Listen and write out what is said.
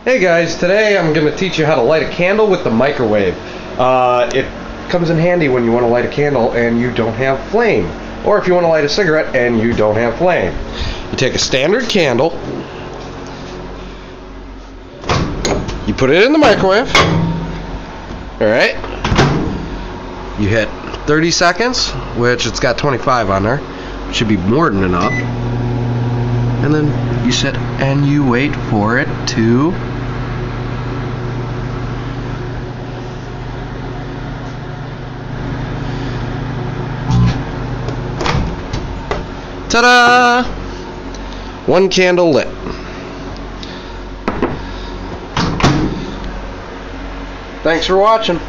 Hey guys, today I'm going to teach you how to light a candle with the microwave. It comes in handy when you want to light a candle and you don't have flame. Or if you want to light a cigarette and you don't have flame. You take a standard candle, you put it in the microwave, alright, you hit 30 seconds, which it's got 25 on there, should be more than enough, and then you sit and you wait for it to ta-da! One candle lit. Thanks for watching.